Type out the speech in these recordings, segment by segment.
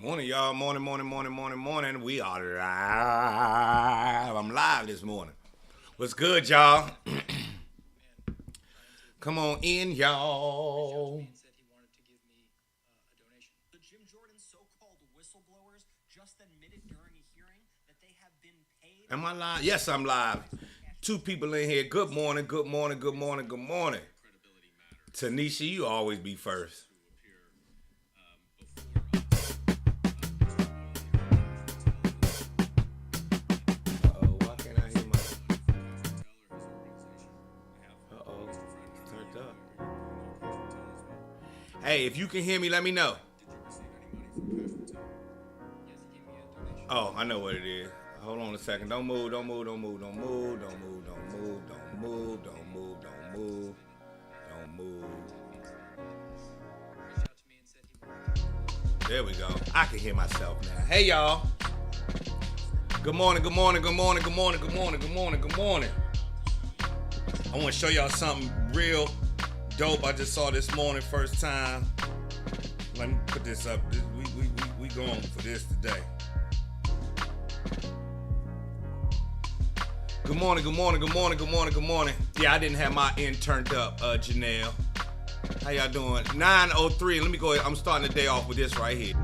Morning, y'all. Morning. We are live. I'm live this morning. What's good, y'all? Come on in, y'all. Am I live? Yes, I'm live. Two people in here. Good morning. Tanisha, you always be first. Uh-oh, why can't I hear my... Uh-oh, it's turned up. Hey, if you can hear me, let me know. Oh, I know what it is. Hold on a second. Don't move. There we go. I can hear myself now. Hey, y'all. Good morning. I want to show y'all something real dope I just saw this morning, first time. Let me put this up. We going for this today. Good morning. Yeah, I didn't have my end turned up, Janelle. How y'all doing? 9:03. Let me go ahead. I'm starting the day off with this right here.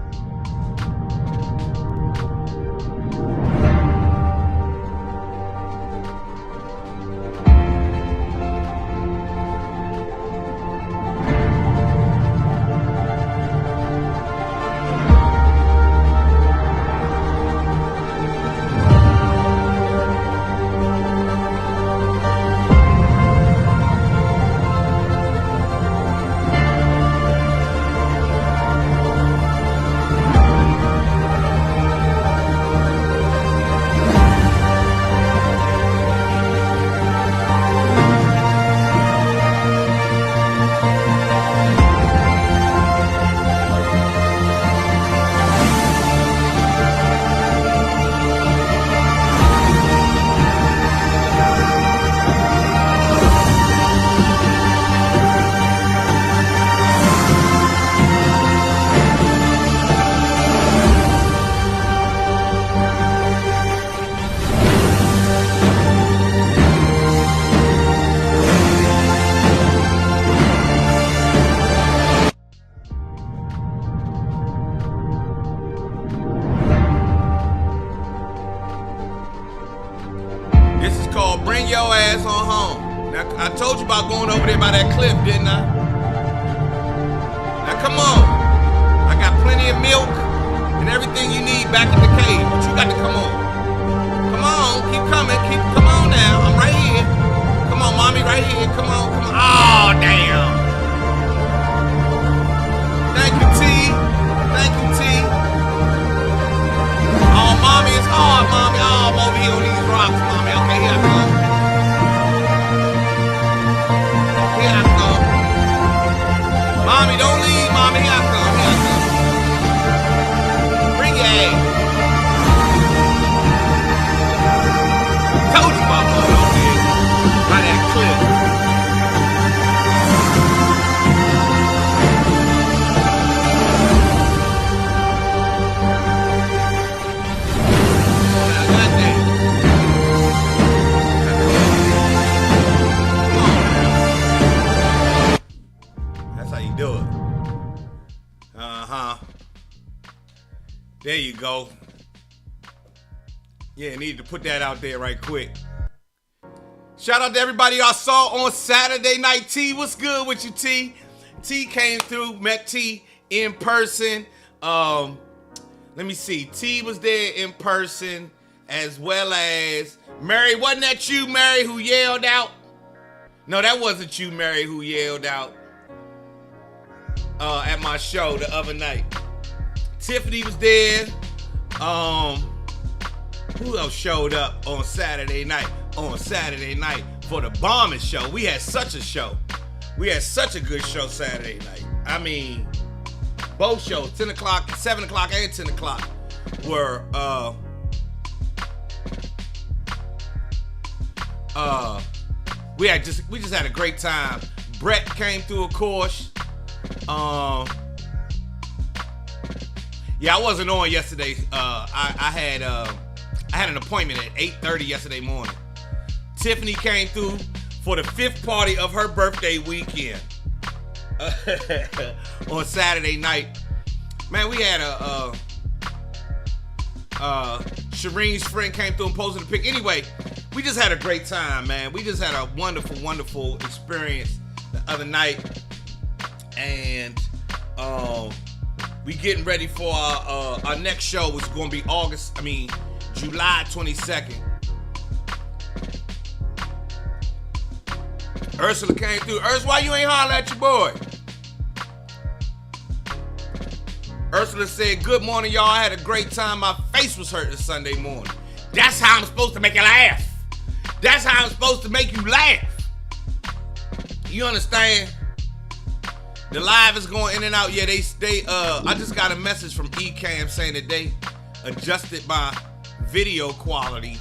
This is called Bring Your Ass On Home. Now, I told you about going over there by that cliff, didn't I? Now, come on. I got plenty of milk and everything you need back in the cave, but you got to come on. Come on, keep coming. Come on now. I'm right here. Come on, mommy, right here. Come on. Oh, damn. Thank you, T. Oh, mommy, it's hard, mommy. Oh, I'm over here on these rocks, mommy. Okay, here I come. Mommy, don't leave, mommy. Here I come. Bring your ass. Told you about going over here by that cliff. Do it. There you go. Yeah, needed to put that out there right quick. Shout out to everybody I saw on Saturday night. T, what's good with you, T? T came through, met T in person. Let me see. T was there in person, as well as Mary. Wasn't that you, Mary, who yelled out? No, that wasn't you, Mary, who yelled out at my show the other night. Tiffany was there. Who else showed up on Saturday night? For the bombing show. We had such a show. We had such a good show Saturday night. I mean, both shows, 10 o'clock, 7 o'clock, and 10 o'clock were we just had a great time. Brett came through, of course. Yeah, I wasn't on yesterday. I had an appointment at 8:30 yesterday morning. Tiffany came through for the 5th party of her birthday weekend on Saturday night. Man, we had Shireen's friend came through and posted a pic. Anyway, we just had a great time, man. We just had a wonderful, wonderful experience the other night. And we getting ready for our next show, which is going to be July 22nd. Ursula came through. Ursula, why you ain't hollering at your boy? Ursula said, good morning, y'all. I had a great time. My face was hurting Sunday morning. That's how I'm supposed to make you laugh. That's how I'm supposed to make you laugh. You understand? The live is going in and out. Yeah, I just got a message from Ecamm saying that they adjusted my video quality.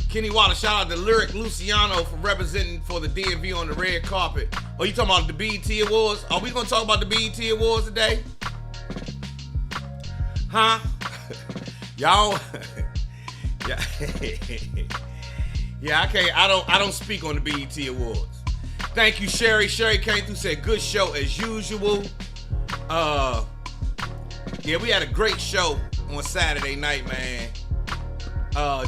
Kenny Wallace, shout out to Lyric Luciano for representing for the DMV on the red carpet. Oh, you talking about the BET Awards? Are we gonna talk about the BET Awards today? Huh? Y'all? Yeah. Yeah, I don't speak on the BET Awards. Thank you, Sherry. Sherry came through, said good show as usual. Yeah, we had a great show on Saturday night, man.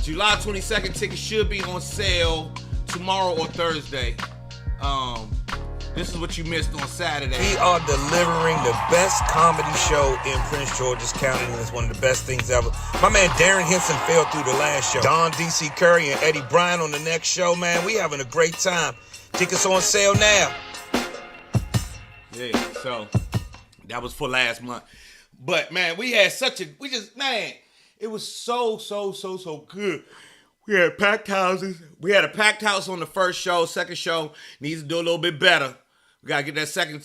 July 22nd tickets should be on sale tomorrow or Thursday. This is what you missed on Saturday. We are delivering the best comedy show in Prince George's County, and it's one of the best things ever. My man Darren Henson fell through the last show. Don D.C. Curry and Eddie Bryan on the next show, man. We having a great time. Tickets on sale now. Yeah, so that was for last month. But man, it was so good. We had packed houses. We had a packed house on the first show. Second show needs to do a little bit better. We gotta get that second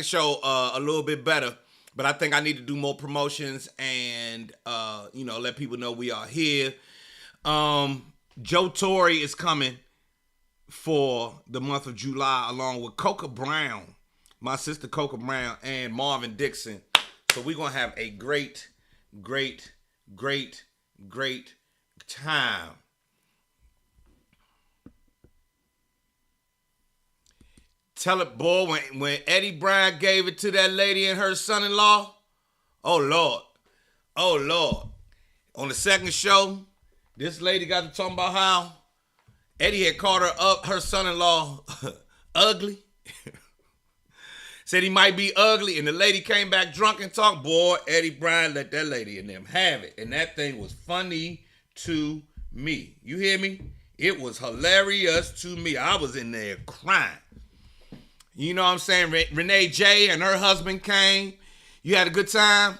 show a little bit better. But I think I need to do more promotions and let people know we are here. Joe Torre is coming for the month of July along with Coca Brown, my sister Coca Brown, and Marvin Dixon. So we're gonna have a great time. Tell it, boy, when Eddie Bryan gave it to that lady and her son-in-law, oh Lord. On the second show, this lady got to talking about how Eddie had called her son-in-law ugly. Said he might be ugly, and the lady came back drunk and talked. Boy, Eddie Bryan let that lady and them have it. And that thing was funny to me. You hear me? It was hilarious to me. I was in there crying. You know what I'm saying? Renee J. and her husband came. You had a good time?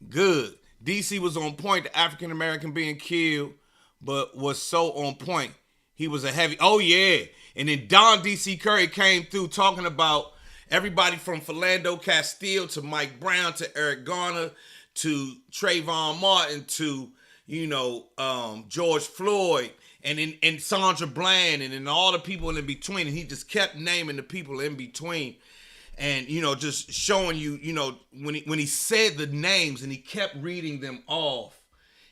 Good. DC was on point, the African-American being killed, but was so on point. He was a heavy, oh yeah. And then Don D.C. Curry came through talking about everybody from Philando Castile to Mike Brown to Eric Garner to Trayvon Martin to, George Floyd and Sandra Bland and then all the people in between. And he just kept naming the people in between and, just showing you, when he said the names and he kept reading them off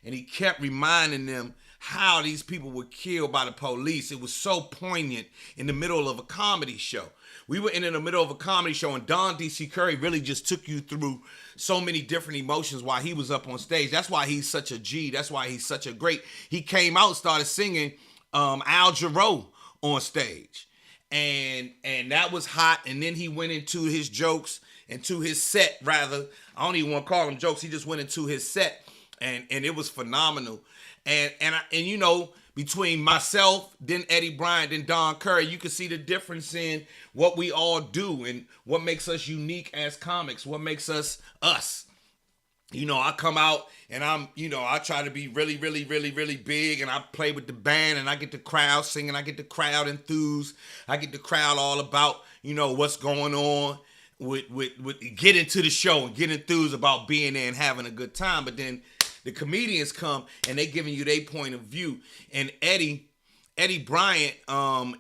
and he kept reminding them how these people were killed by the police. It was so poignant in the middle of a comedy show. We were in the middle of a comedy show and Don D.C. Curry really just took you through so many different emotions while he was up on stage. That's why he's such a G. That's why he's such a great. He came out and started singing Al Jarreau on stage. And that was hot. And then he went into his jokes, into his set rather. I don't even want to call them jokes. He just went into his set and it was phenomenal. And between myself, then Eddie Bryan, then Don Curry, you can see the difference in what we all do and what makes us unique as comics, what makes us us. I come out and I try to be really, really, really, really big and I play with the band and I get the crowd singing, I get the crowd enthused, I get the crowd all about, what's going on with get into the show and get enthused about being there and having a good time. But then the comedians come and they giving you their point of view. And Eddie Eddie Bryant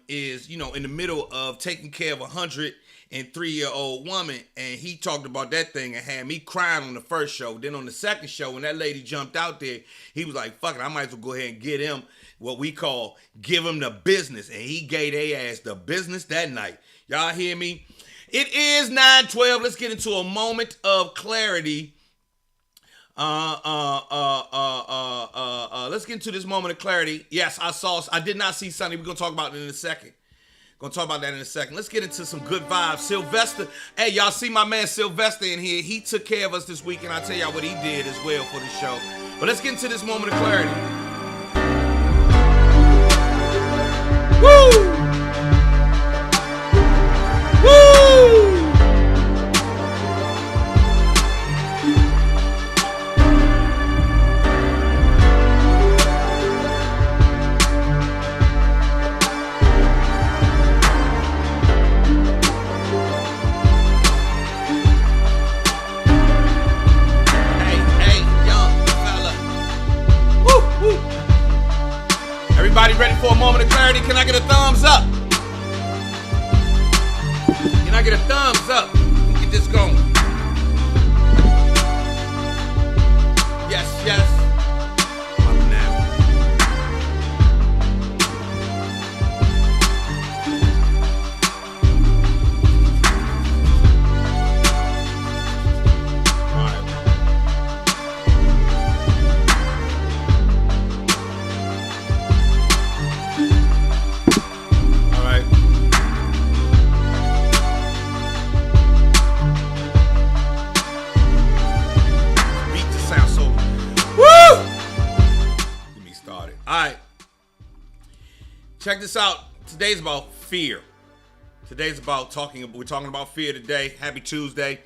is, in the middle of taking care of a 103-year-old woman, and he talked about that thing and had me crying on the first show. Then on the second show, when that lady jumped out there, he was like, fuck it, I might as well go ahead and get him what we call give him the business. And he gave their ass the business that night. Y'all hear me? It is 9:12. Let's get into a moment of clarity. Let's get into this moment of clarity. Yes, I did not see Sonny. We're gonna talk about it in a second. Let's get into some good vibes. Sylvester, hey, y'all see my man Sylvester in here. He took care of us this week, and I'll tell y'all what he did as well for the show. But let's get into this moment of clarity. Woo! Woo! Everybody ready for a moment of clarity? Can I get a thumbs up? Can I get a thumbs up? Get this going. Yes, yes. Up now. Check this out. Today's about fear. We're talking about fear today. Happy Tuesday.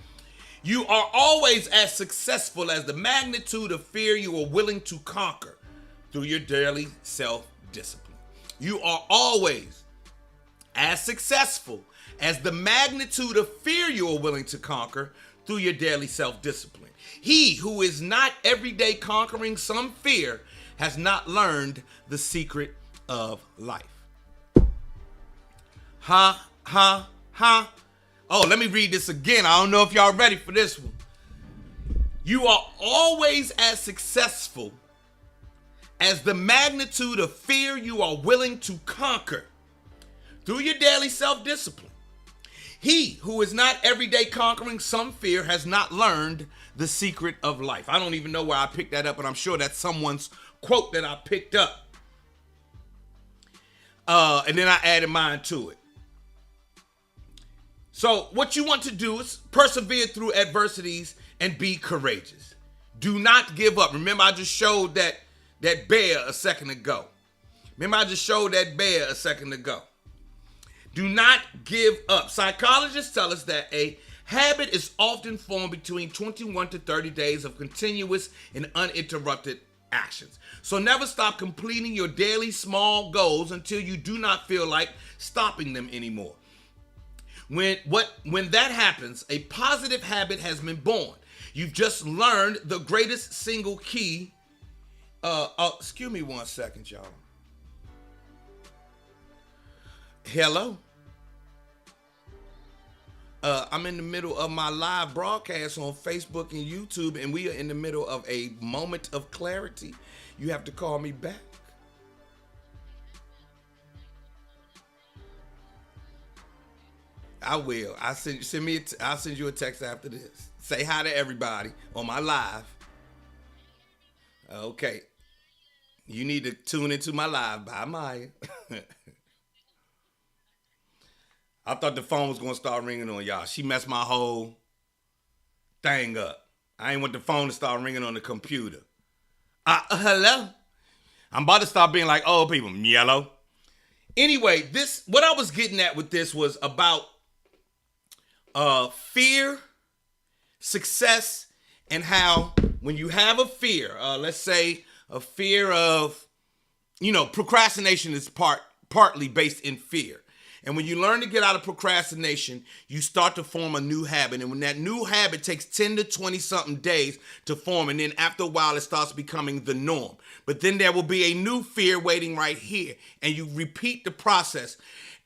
You are always as successful as the magnitude of fear you are willing to conquer through your daily self-discipline. You are always as successful as the magnitude of fear you are willing to conquer through your daily self-discipline. He who is not every day conquering some fear has not learned the secret of life. Oh, let me read this again. I don't know if y'all ready for this one. You are always as successful as the magnitude of fear you are willing to conquer through your daily self-discipline. He who is not every day conquering some fear has not learned the secret of life. I don't even know where I picked that up, but I'm sure that's someone's quote that I picked up. And then I added mine to it. So what you want to do is persevere through adversities and be courageous. Do not give up. Remember, I just showed that bear a second ago. Do not give up. Psychologists tell us that a habit is often formed between 21 to 30 days of continuous and uninterrupted actions. So never stop completing your daily small goals until you do not feel like stopping them anymore. When that happens, a positive habit has been born. You've just learned the greatest single key. Excuse me 1 second, y'all. Hello. I'm in the middle of my live broadcast on Facebook and YouTube, and we are in the middle of a moment of clarity. You have to call me back. I will. I'll send you a text after this. Say hi to everybody on my live. Okay. You need to tune into my live. Bye, Maya. I thought the phone was going to start ringing on y'all. She messed my whole thing up. I ain't want the phone to start ringing on the computer. Hello? I'm about to start being like old people. Yellow. Anyway, what I was getting at with this was about fear, success, and how when you have a fear, let's say a fear of, procrastination is partly based in fear. And when you learn to get out of procrastination, you start to form a new habit. And when that new habit takes 10 to 20 something days to form, and then after a while, it starts becoming the norm. But then there will be a new fear waiting right here. And you repeat the process.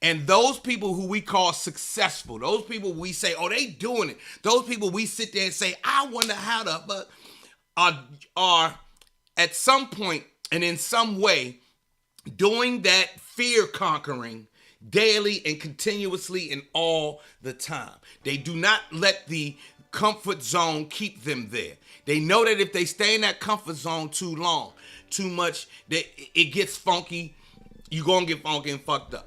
And those people who we call successful, those people we say, oh, they doing it. Those people we sit there and say, I wonder how to, but are at some point and in some way doing that fear conquering daily and continuously and all the time. They do not let the comfort zone keep them there. They know that if they stay in that comfort zone too long, too much, that it gets funky. You're going to get funky and fucked up.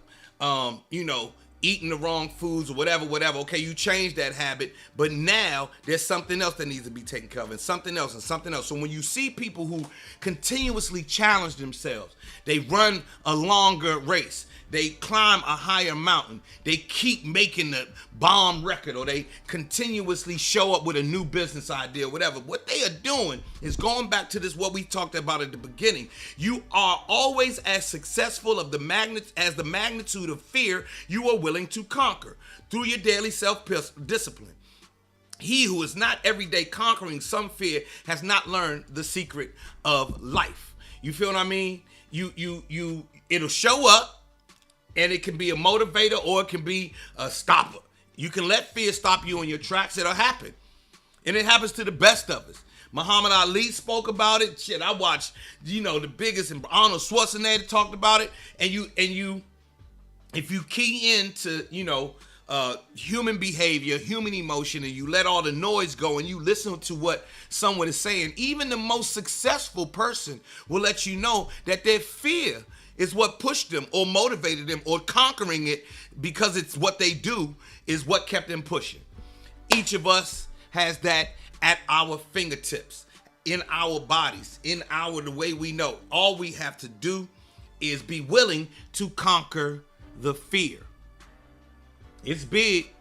Eating the wrong foods or whatever. Okay, you change that habit, but now there's something else that needs to be taken care of, and something else. So when you see people who continuously challenge themselves, they run a longer race, they climb a higher mountain, they keep making the bomb record, or they continuously show up with a new business idea, whatever. What they are doing is going back to this, what we talked about at the beginning. You are always as successful as the magnitude of fear you are willing to conquer through your daily self-discipline. He who is not every day conquering some fear has not learned the secret of life. You feel what I mean? It'll show up. And it can be a motivator or it can be a stopper. You can let fear stop you in your tracks. It'll happen. And it happens to the best of us. Muhammad Ali spoke about it. Shit, I watched, the biggest, and Arnold Schwarzenegger talked about it. And you, if you key into, human behavior, human emotion, and you let all the noise go and you listen to what someone is saying, even the most successful person will let you know that their fear is what pushed them or motivated them, or conquering it because it's what they do is what kept them pushing. Each of us has that at our fingertips, in our bodies, the way we know. All we have to do is be willing to conquer the fear. It's big.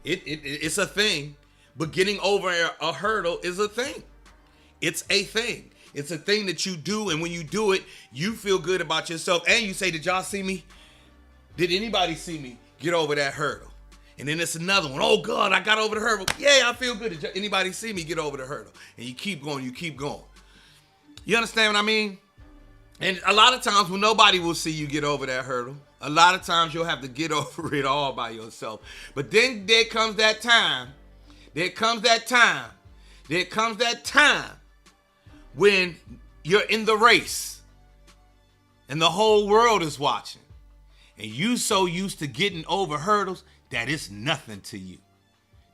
It's a thing. But getting over a hurdle is a thing. It's a thing. It's a thing that you do, and when you do it, you feel good about yourself, and you say, did y'all see me? Did anybody see me get over that hurdle? And then it's another one. Oh, God, I got over the hurdle. Yeah, I feel good. Did anybody see me get over the hurdle? And you keep going, You understand what I mean? And a lot of times when nobody will see you get over that hurdle, a lot of times you'll have to get over it all by yourself. But then there comes that time when you're in the race and the whole world is watching, and you so used to getting over hurdles that it's nothing to you.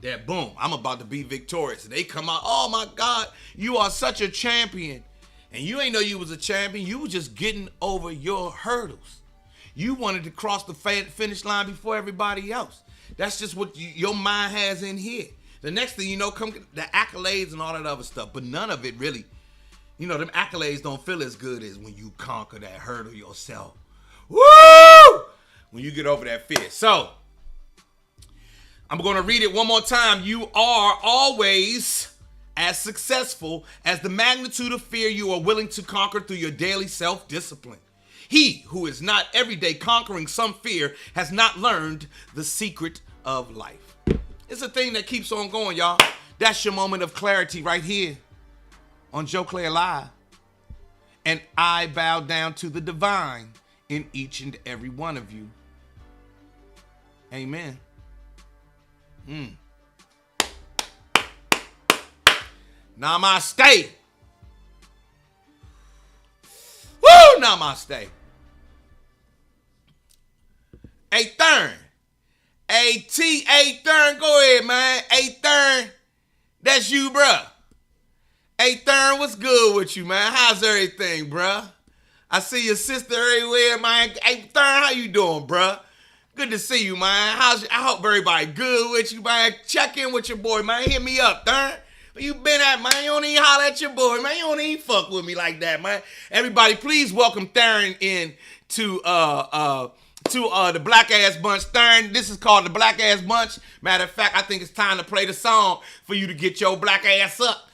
That boom, I'm about to be victorious. And they come out, oh my God, you are such a champion. And you ain't know you was a champion. You was just getting over your hurdles. You wanted to cross the finish line before everybody else. That's just what your mind has in here. The next thing you know, come the accolades and all that other stuff. But none of it really, them accolades don't feel as good as when you conquer that hurdle yourself. Woo! When you get over that fear. So, I'm going to read it one more time. You are always as successful as the magnitude of fear you are willing to conquer through your daily self-discipline. He who is not every day conquering some fear has not learned the secret of life. It's a thing that keeps on going, y'all. That's your moment of clarity right here on Joe Clair Live. And I bow down to the divine in each and every one of you. Amen. Namaste. Woo, namaste. Hey, Thurn. Hey, Thurn, go ahead, man. Hey, Thurn, that's you, bruh. Hey, Thurn, what's good with you, man? How's everything, bruh? I see your sister everywhere, man. Hey, Thurn, how you doing, bruh? Good to see you, man. I hope everybody good with you, man. Check in with your boy, man. Hit me up, Thurn. Where you been at, man? You don't even holler at your boy, man. You don't even fuck with me like that, man. Everybody, please welcome Thurn in to the Black Ass Bunch. Thurn, this is called the Black Ass Bunch. Matter of fact, I think it's time to play the song for you to get your black ass up.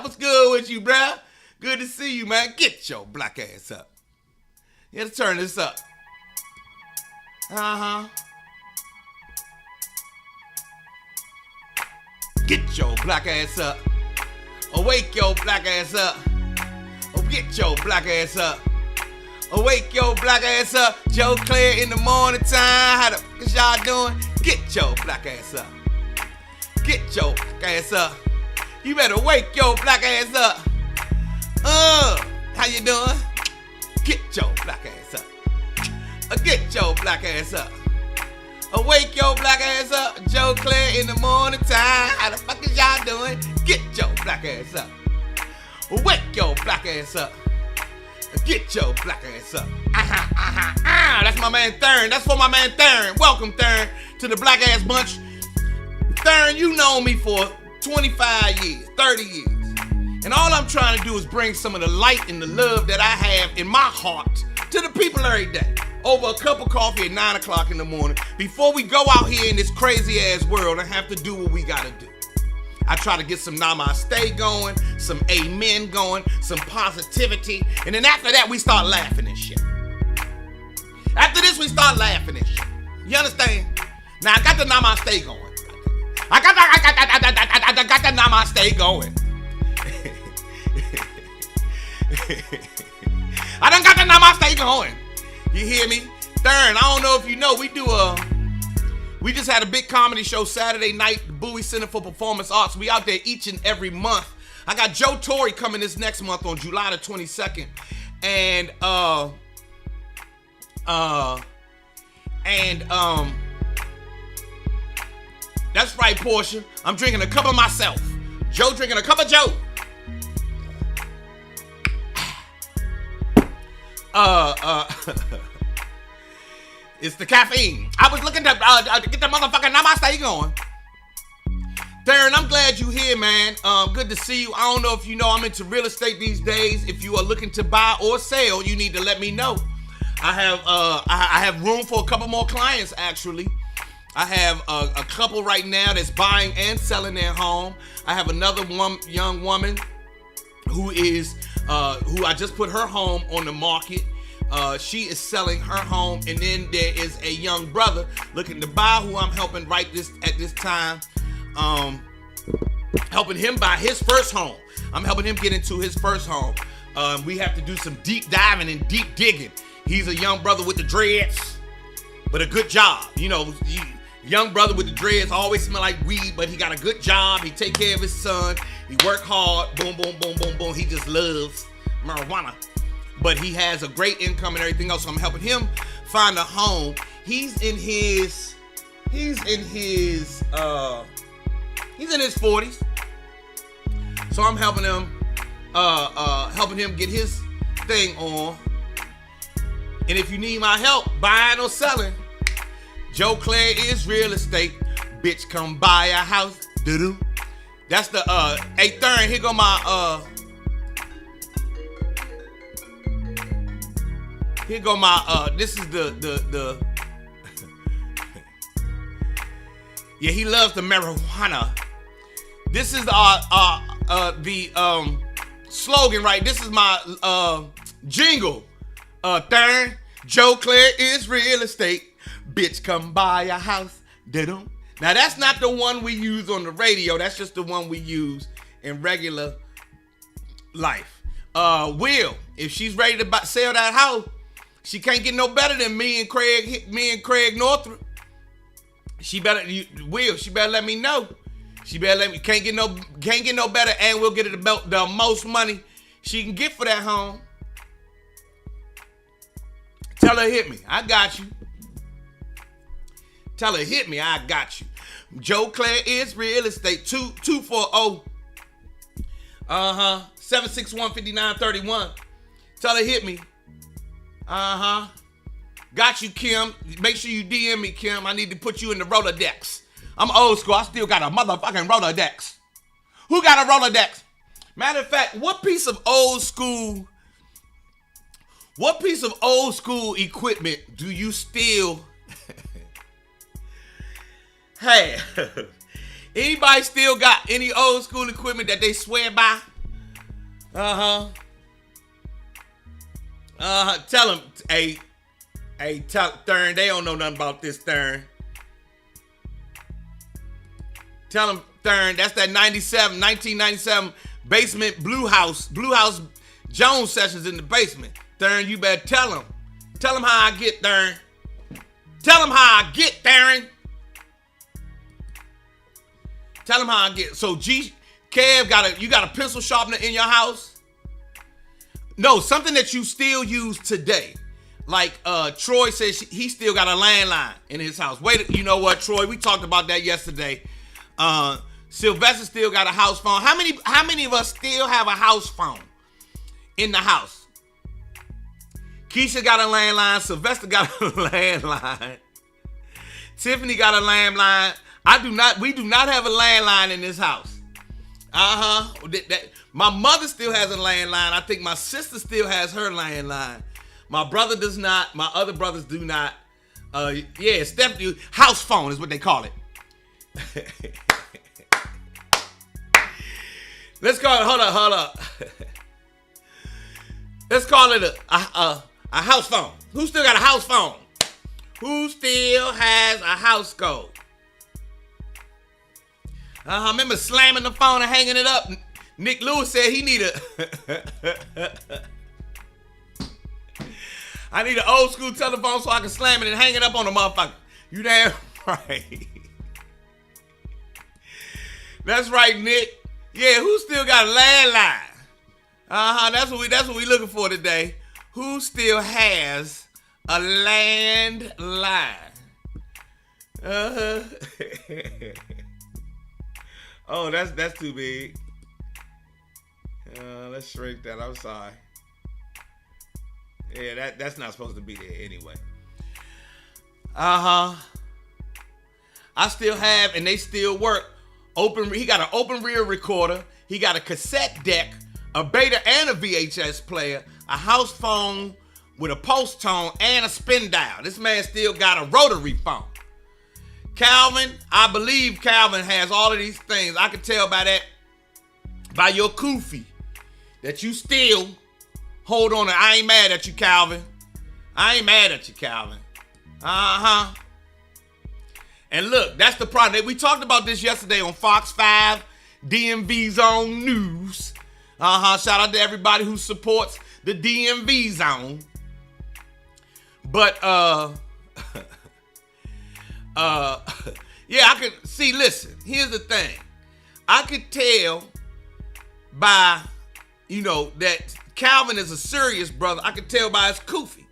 What's good with you, bruh? Good to see you, man. Get your black ass up. You gotta turn this up. Get your black ass up. Awake your black ass up. Oh, get your black ass up. Awake your black ass up. Joe Clair in the morning time. How the fuck is y'all doing? Get your black ass up. Get your black ass up. You better wake your black ass up. How you doing? Get your black ass up. Get your black ass up. Awake your black ass up. Joe Clair in the morning time. How the fuck is y'all doing? Get your black ass up. Wake your black ass up. Get your black ass up. That's my man Thurn. That's for my man Thurn. Welcome, Thurn, to the Black Ass Bunch. Thurn, you know me for 25 years, 30 years. And all I'm trying to do is bring some of the light and the love that I have in my heart to the people every day. Over a cup of coffee at 9 o'clock in the morning. Before we go out here in this crazy ass world and have to do what we gotta do. I try to get some namaste going, some amen going, some positivity. And then after that, we start laughing and shit. After this, we start laughing and shit. You understand? Now, I got the namaste going. I got the namaste going. I done got the namaste going. You hear me? Thurn, I don't know if you know, we just had a big comedy show Saturday night, the Bowie Center for Performance Arts. We out there each and every month. I got Joe Torre coming this next month on July the 22nd. And that's right, Portia. I'm drinking a cup of myself. Joe drinking a cup of Joe. It's the caffeine. I was looking to get the motherfucking namaste going. Darren, I'm glad you here, man. Good to see you. I don't know if you know I'm into real estate these days. If you are looking to buy or sell, you need to let me know. I have room for a couple more clients, actually. I have a couple right now that's buying and selling their home. I have another young woman who I just put her home on the market. She is selling her home, and then there is a young brother looking to buy who I'm helping at this time. Helping him buy his first home. I'm helping him get into his first home. We have to do some deep diving and deep digging. He's a young brother with the dreads, but a good job. You know, young brother with the dreads always smell like weed, but he got a good job. He take care of his son. He work hard. Boom, boom, boom, boom, boom. He just loves marijuana. But he has a great income and everything else. So I'm helping him find a home. He's in his 40s. So I'm helping him get his thing on. And if you need my help buying or selling, Joe Clair is real estate. Bitch, come buy a house. Doo-doo. That's the hey Thurn, here go my this is the yeah, he loves the marijuana. This is the slogan, right? This is my jingle. Thurn, Joe Clair is real estate. Bitch, come buy a house. Now that's not the one we use on the radio. That's just the one we use in regular life. Will, if she's ready to sell that house, she can't get no better than me and Craig Northrup. She better let me know. She better let me can't get no better, and we'll get her the most money she can get for that home. Tell her hit me. I got you. Tell her hit me. I got you. Joe Clair is real estate. 240 761-5931. Tell her hit me. Got you, Kim. Make sure you DM me, Kim. I need to put you in the Rolodex. I'm old school. I still got a motherfucking Rolodex. Who got a Rolodex? Matter of fact, what piece of old school equipment do you still have? Anybody still got any old school equipment that they swear by? Tell him, tell Thurn, they don't know nothing about this, Thurn. Tell him, Thurn, that's that 1997 basement Blue House Jones sessions in the basement. Thurn, you better tell him. Tell him how I get, Thurn. Tell him how I get, Thurn. Tell him how I get. So Kev, you got a pencil sharpener in your house? No, something that you still use today. Like Troy says he still got a landline in his house. Wait, you know what, Troy? We talked about that yesterday. Sylvester still got a house phone. How many of us still have a house phone in the house? Keisha got a landline. Sylvester got a landline. Tiffany got a landline. We do not have a landline in this house. My mother still has a landline. I think my sister still has her landline. My brother does not. My other brothers do not. Stephanie, house phone is what they call it. Let's call it. Hold up. Let's call it a house phone. Who still got a house phone? Who still has a house code? I remember slamming the phone and hanging it up. Nick Lewis said he need I need an old school telephone so I can slam it and hang it up on the motherfucker. You damn right. That's right, Nick. Yeah, who still got a landline? That's what we looking for today. Who still has a landline? Oh, that's too big. Let's shrink that. I'm sorry. Yeah, that's not supposed to be there anyway. I still have, and they still work. He got an open reel recorder. He got a cassette deck, a beta and a VHS player, a house phone with a post tone and a spin dial. This man still got a rotary phone. Calvin, I believe Calvin has all of these things. I can tell by that, by your kufi, that you still hold on to. I ain't mad at you, Calvin. And look, that's the problem. We talked about this yesterday on Fox 5, DMV Zone News. Shout out to everybody who supports the DMV Zone. But, yeah, I could see, listen, here's the thing. I could tell by, that Calvin is a serious brother. I could tell by his kufi.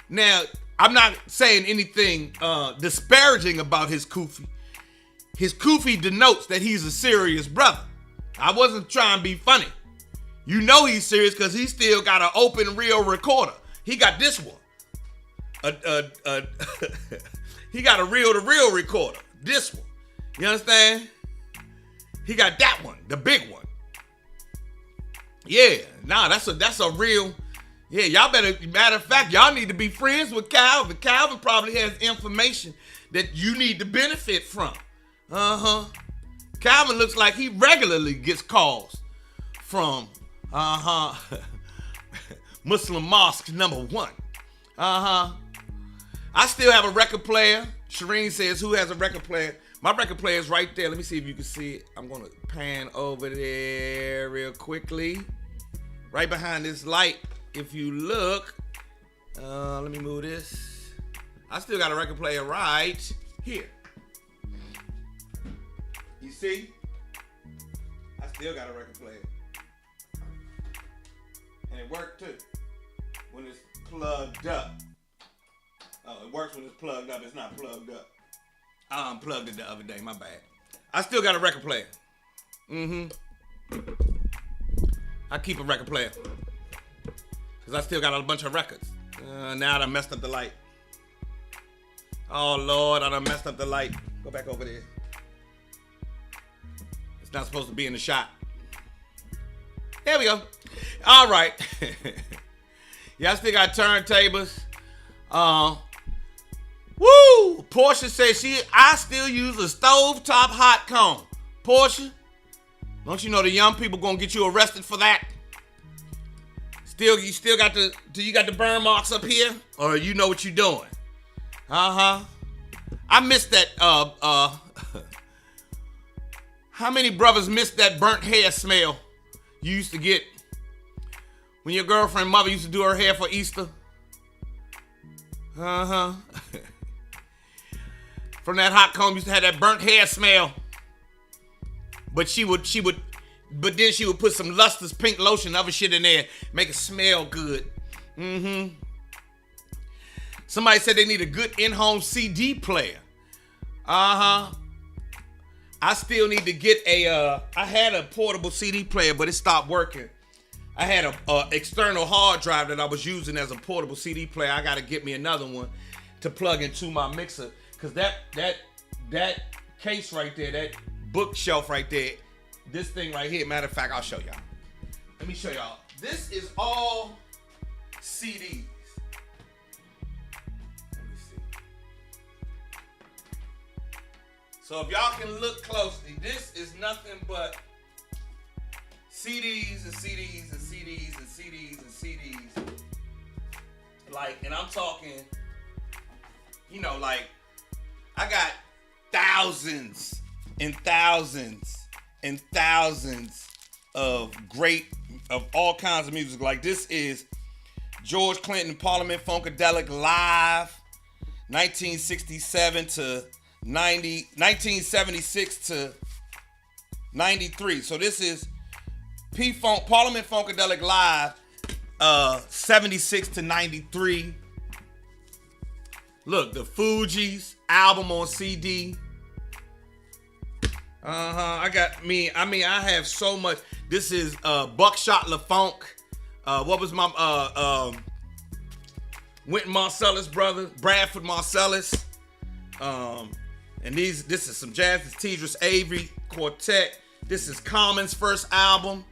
Now, I'm not saying anything disparaging about his kufi. His kufi denotes that he's a serious brother. I wasn't trying to be funny. You know he's serious because he still got an open reel recorder. He got this one. He got a reel-to-reel recorder. This one. You understand? He got that one, the big one. Yeah, that's a real. Yeah, y'all better. Matter of fact, y'all need to be friends with Calvin. Calvin probably has information that you need to benefit from. Calvin looks like he regularly gets calls from Muslim Mosque #1. I still have a record player. Shireen says, who has a record player? My record player is right there. Let me see if you can see it. I'm going to pan over there real quickly. Right behind this light, if you look. Let me move this. I still got a record player right here. You see? I still got a record player. And it worked too. When it's plugged up. Oh, it works when it's plugged up. It's not plugged up. I unplugged it the other day. My bad. I still got a record player. I keep a record player. Because I still got a bunch of records. Now I done messed up the light. Oh, Lord. I done messed up the light. Go back over there. It's not supposed to be in the shot. There we go. All right. Yeah, I still got turntables. Woo! Portia says I still use a stovetop hot comb. Portia, don't you know the young people gonna get you arrested for that? You still got do you got the burn marks up here? Or you know what you're doing? I miss that, how many brothers miss that burnt hair smell you used to get when your girlfriend mother used to do her hair for Easter? From that hot comb used to have that burnt hair smell. But but then she would put some lustrous pink lotion, other shit in there, make it smell good. Somebody said they need a good in-home CD player. I still need to get I had a portable CD player, but it stopped working. I had a external hard drive that I was using as a portable CD player. I got to get me another one to plug into my mixer. Because that case right there, that bookshelf right there, this thing right here, matter of fact, I'll show y'all. Let me show y'all. This is all CDs. Let me see. So if y'all can look closely, this is nothing but CDs and CDs and CDs and CDs and CDs. Like, and I'm talking, you know, like, I got thousands and thousands and thousands of all kinds of music. Like, this is George Clinton Parliament Funkadelic Live, 1967 to 1976 to 93. So this is Parliament Funkadelic Live, 76 to 93. Look, the Fugees album on CD. I have so much. This is Buckshot LaFunk. What was my Wynton Marsalis brother, Bradford Marsalis. And this is some jazz. This is Tidris Avery Quartet. This is Common's first album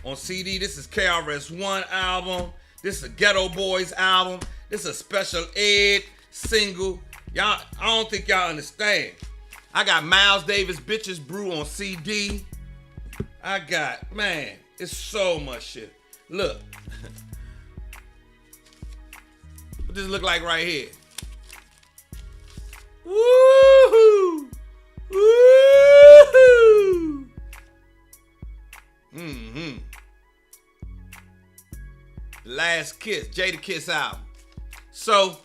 on CD. This is KRS-One album. This is a Ghetto Boys album. This is a Special Ed single. Y'all, I don't think y'all understand. I got Miles Davis Bitches Brew on CD. I got, man, it's so much shit. Look. What does it look like right here? Woo-hoo! Woo-hoo! Last Kiss, Jada Kiss album. So,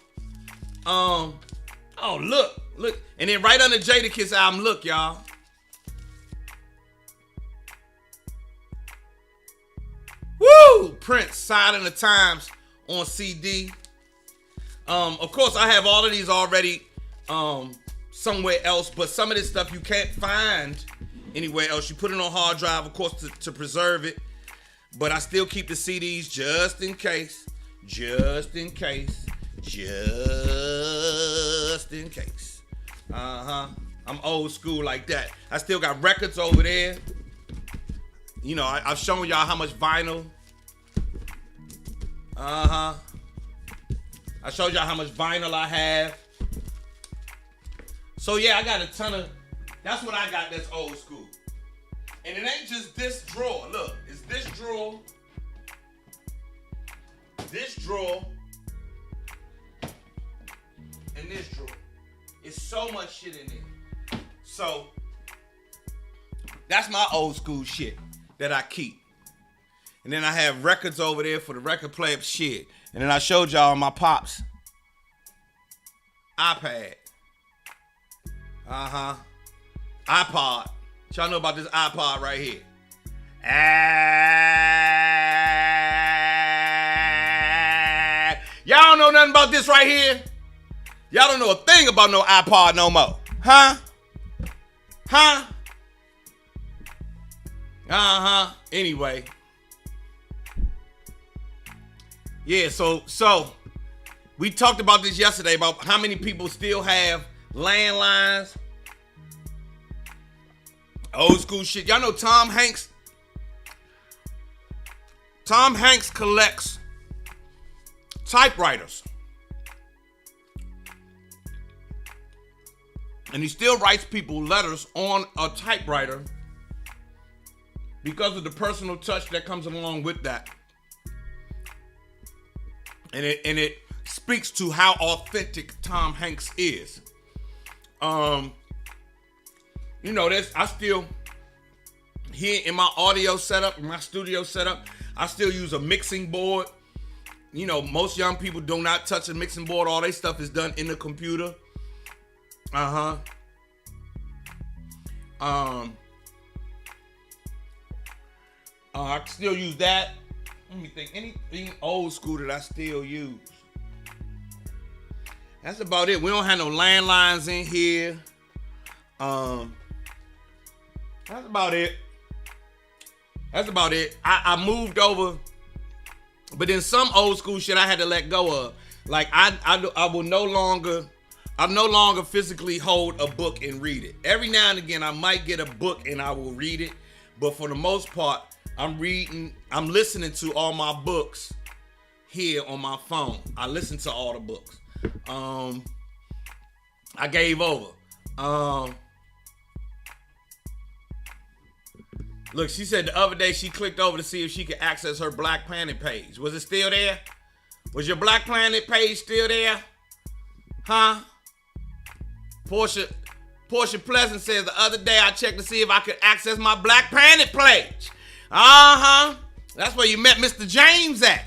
oh, look. And then right under Jada Kiss album, look, y'all. Woo! Prince, Sign of the Times on CD. Of course, I have all of these already somewhere else, but some of this stuff you can't find anywhere else. You put it on hard drive, of course, to preserve it. But I still keep the CDs just in case. Just in case. I'm old school like that. I still got records over there. You know, I've shown y'all how much vinyl. I showed y'all how much vinyl I have. So yeah, I got a ton of, that's what I got that's old school. And it ain't just this drawer. Look, it's this drawer, and this drawer. It's so much shit in there. So that's my old school shit that I keep. And then I have records over there for the record player shit. And then I showed y'all my pops iPad. iPod. Y'all know about this iPod right here. Y'all don't know nothing about this right here? Y'all don't know a thing about no iPod no more. Huh? Anyway. Yeah, so we talked about this yesterday about how many people still have landlines. Old school shit. Y'all know Tom Hanks? Tom Hanks collects typewriters. And he still writes people letters on a typewriter because of the personal touch that comes along with that. and it speaks to how authentic Tom Hanks is. You know, I still here in my audio setup, in my studio setup, I still use a mixing board. You know, most young people do not touch a mixing board. All their stuff is done in the computer. I still use that. Let me think. Anything old school that I still use? That's about it. We don't have no landlines in here. That's about it. I moved over, but then some old school shit I had to let go of. Like I will no longer physically hold a book and read it. Every now and again I might get a book and I will read it, but for the most part I'm listening to all my books here on my phone. I listen to all the books. I gave over. Look, she said the other day she clicked over to see if she could access her Black Planet page. Was it still there? Was your Black Planet page still there? Huh? Portia Pleasant says the other day I checked to see if I could access my Black Planet page. That's where you met Mr. James at.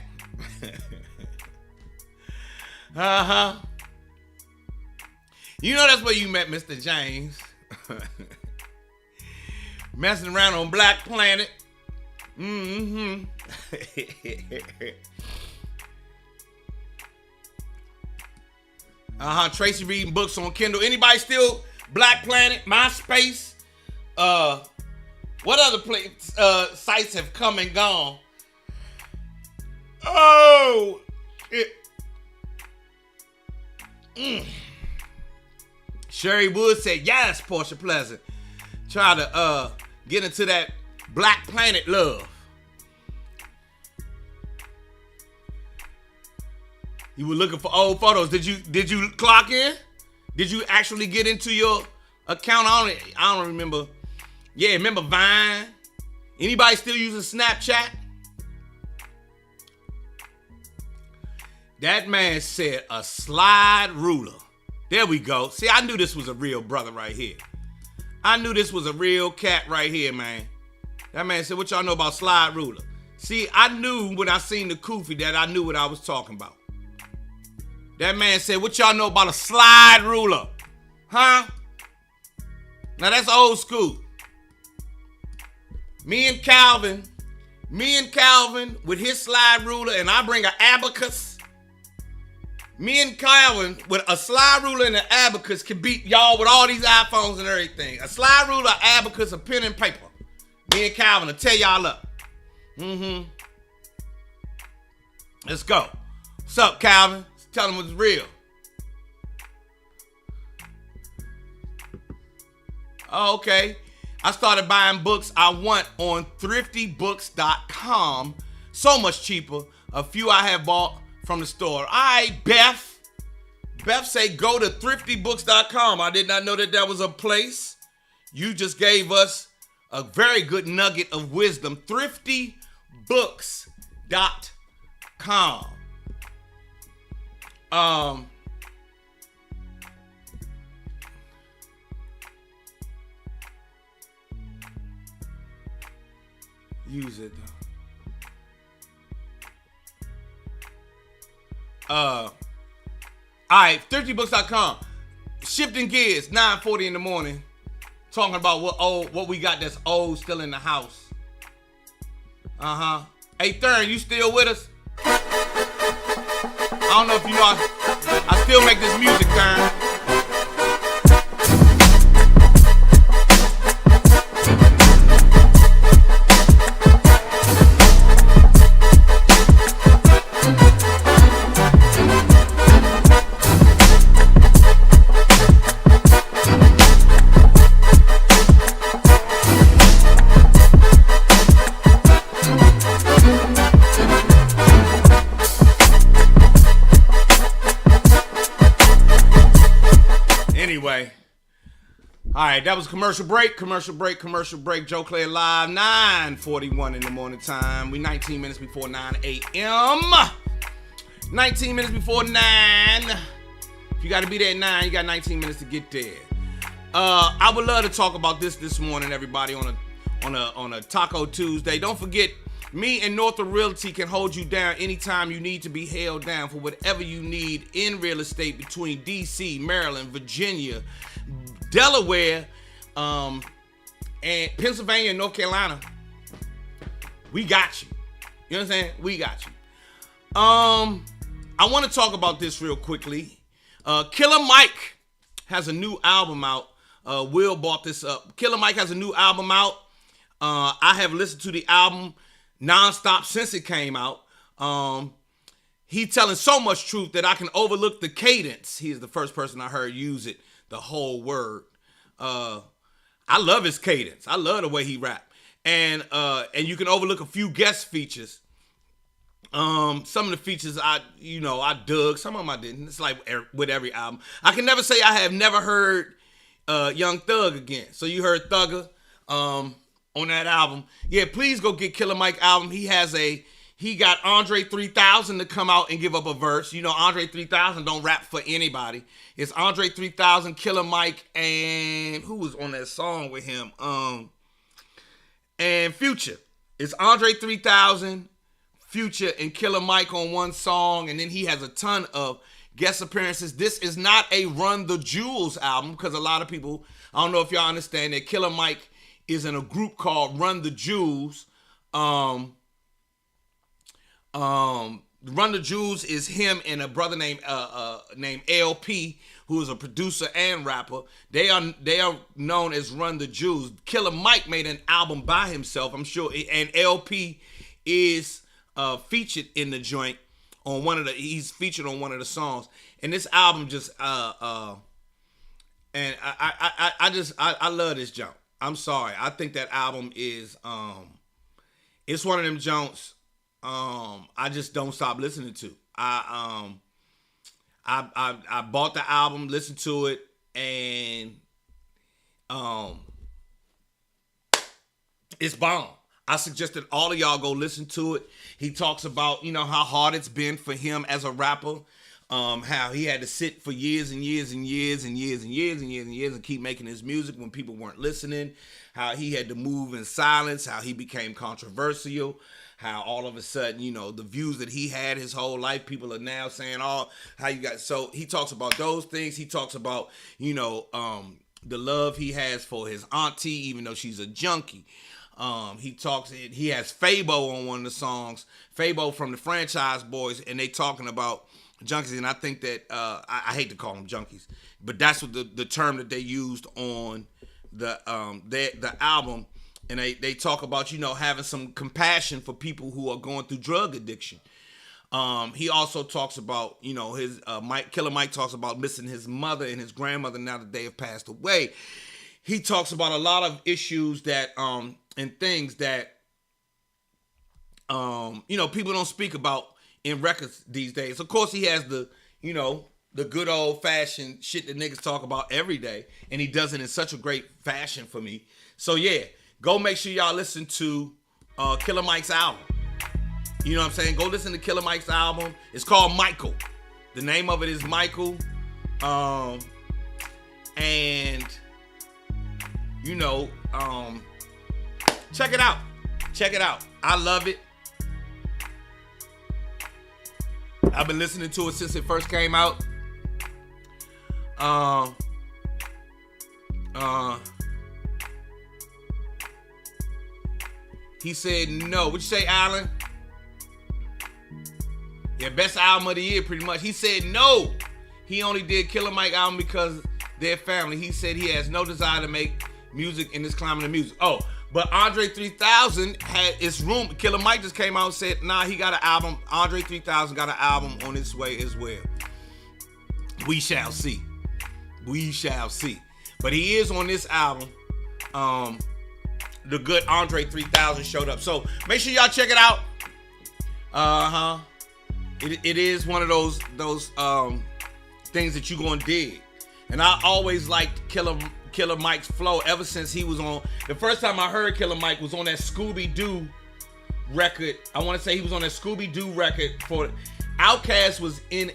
You know that's where you met Mr. James. Messing around on Black Planet. Tracy reading books on Kindle. Anybody still Black Planet, MySpace? What other sites have come and gone? Sherry Wood said yes, Portia Pleasant. Try to get into that Black Planet love. You were looking for old photos. Did you clock in? Did you actually get into your account? I don't remember. Yeah, remember Vine? Anybody still using Snapchat? That man said a slide ruler. There we go. See, I knew this was a real brother right here. I knew this was a real cat right here, man. That man said, what y'all know about slide ruler? See, I knew when I seen the Koofy that I knew what I was talking about. That man said, what y'all know about a slide ruler? Huh? Now that's old school. Me and Calvin with his slide ruler, and I bring an abacus. Me and Calvin with a slide ruler and an abacus can beat y'all with all these iPhones and everything. A slide ruler, abacus, a pen and paper. Me and Calvin will tear y'all up. Let's go. What's up, Calvin? Tell them what's real. Oh, okay. I started buying books I want on thriftybooks.com. So much cheaper. A few I have bought from the store. All right, Beth. Beth say go to thriftybooks.com. I did not know that was a place. You just gave us a very good nugget of wisdom. Thriftybooks.com. Use it. All right, thriftybooks.com. Shifting gears, 9:40 in the morning. Talking about what we got that's old still in the house. Hey, Thurn, you still with us? I don't know if you know, I still make this music, Thurn. All right, that was commercial break. Joe Clair live, 9:41 in the morning time. We 19 minutes before 9 a.m. 19 minutes before 9. If you got to be there at 9, you got 19 minutes to get there. I would love to talk about this morning, everybody, on a Taco Tuesday. Don't forget, me and Northrop Realty can hold you down anytime you need to be held down for whatever you need in real estate between DC, Maryland, Virginia, Delaware, and Pennsylvania and North Carolina. We got you. You know what I'm saying? We got you. I want to talk about this real quickly. Killer Mike has a new album out. Will brought this up. Killer Mike has a new album out. I have listened to the album nonstop since it came out. He telling so much truth that I can overlook the cadence. He is the first person I heard use it, the whole word. I love his cadence. I love the way he rap. And you can overlook a few guest features. Some of the features I dug. Some of them I didn't. It's like with every album. I can never say I have never heard Young Thug again. So you heard Thugger on that album. Yeah, please go get Killer Mike album. He got Andre 3000 to come out and give up a verse. You know, Andre 3000 don't rap for anybody. It's Andre 3000, Killer Mike, and who was on that song with him? And Future. It's Andre 3000, Future, and Killer Mike on one song, and then he has a ton of guest appearances. This is not a Run the Jewels album, because a lot of people, I don't know if y'all understand that Killer Mike is in a group called Run the Jewels. Run the Jewels is him and a brother named LP, who is a producer and rapper. They are known as Run the Jewels. Killer Mike made an album by himself, I'm sure, and LP is featured in the joint on he's featured on one of the songs. And this album just and I love this jump. I'm sorry. I think that album is it's one of them joints I just don't stop listening to. I bought the album, listened to it, and it's bomb. I suggested all of y'all go listen to it. He talks about, how hard it's been for him as a rapper. How he had to sit for years and years and years and years and years and years and years and keep making his music when people weren't listening. How he had to move in silence. How he became controversial. How all of a sudden, the views that he had his whole life, people are now saying, "Oh, how you got?" So he talks about those things. He talks about, the love he has for his auntie, even though she's a junkie. He has Fabo on one of the songs, Fabo from the Franchise Boys, and they talking about junkies, and I think that I hate to call them junkies, but that's what the term that they used on the album, and they talk about having some compassion for people who are going through drug addiction. He also talks about his Killer Mike talks about missing his mother and his grandmother now that they have passed away. He talks about a lot of issues that and things that people don't speak about in records these days. Of course, he has the good old fashioned shit that niggas talk about every day, and he does it in such a great fashion for me. So yeah, go make sure y'all listen to Killer Mike's album. You know what I'm saying? Go listen to Killer Mike's album. It's called Michael. The name of it is Michael. Check it out. Check it out. I love it. I've been listening to it since it first came out. He said no. What'd you say, Alan? Yeah, best album of the year, pretty much. He said no. He only did Killer Mike album because their family. He said he has no desire to make music in this climate of music. Oh, but Andre 3000 had its room. Killer Mike just came out and said, nah, he got an album. Andre 3000 got an album on its way as well. We shall see. We shall see. But he is on this album. The good Andre 3000 showed up. So make sure y'all check it out. It is one of those things that you're gonna dig. And I always liked Killer Mike's flow ever since he was on. The first time I heard Killer Mike was on that Scooby-Doo record. I want to say he was on that Scooby-Doo record Outkast was doing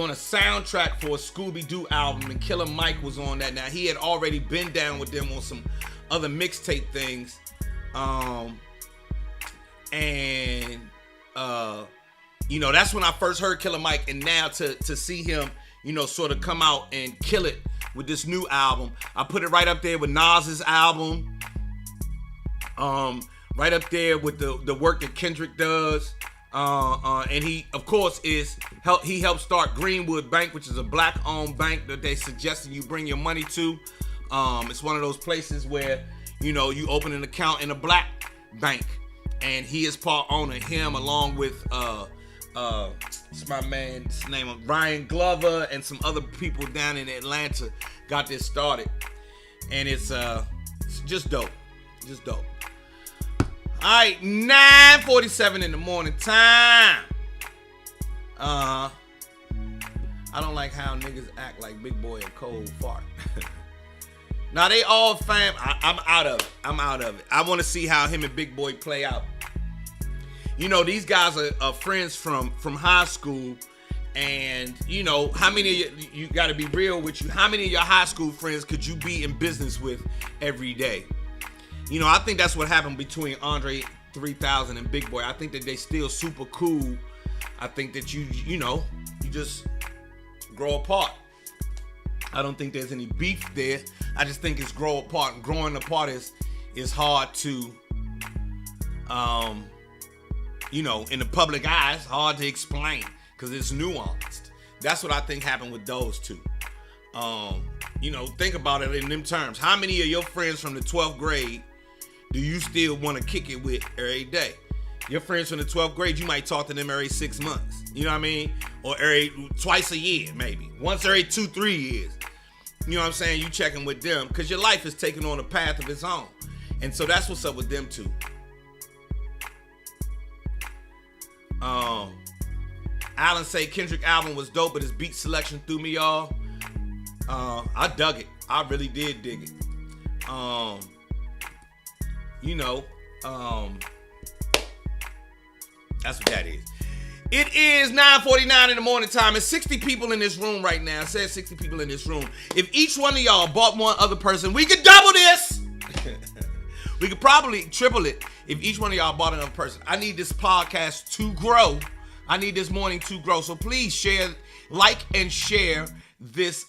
a soundtrack for a Scooby-Doo album, and Killer Mike was on that. Now, he had already been down with them on some other mixtape things. That's when I first heard Killer Mike, and now to see him, sort of come out and kill it with this new album. I put it right up there with Nas's album. Right up there with the work that Kendrick does. And he, of course, he helped start Greenwood Bank, which is a black-owned bank that they suggested you bring your money to. It's one of those places where, you open an account in a black bank, and he is part owner. Him, along with it's my man, his name is Ryan Glover, and some other people down in Atlanta got this started, and it's just dope, All right, 9:47 in the morning time. I don't like how niggas act like Big Boy and Cold Fart. Now they all fam. I'm out of it. I want to see how him and Big Boy play out. These guys are friends from high school, and how many of you got to be real with you. How many of your high school friends could you be in business with every day? I think that's what happened between Andre 3000 and Big Boy. I think that they still super cool. I think that you just grow apart. I don't think there's any beef there. I just think it's grow apart. And growing apart is hard to, in the public eye, it's hard to explain because it's nuanced. That's what I think happened with those two. Think about it in them terms. How many of your friends from the 12th grade do you still want to kick it with every day? Your friends from the 12th grade, you might talk to them every 6 months. You know what I mean? Or twice a year, maybe. Once every 2-3 years. You know what I'm saying? You checking with them because your life is taking on a path of its own. And so that's what's up with them two. Alan say Kendrick album was dope, but his beat selection threw me off. I dug it. I really did dig it. That's what that is. It is 9:49 in the morning time. It's 60 people in this room right now. It says 60 people in this room. If each one of y'all bought one other person, we could double this. We could probably triple it if each one of y'all bought another person. I need this podcast to grow. I need this morning to grow. So please share, like, and share this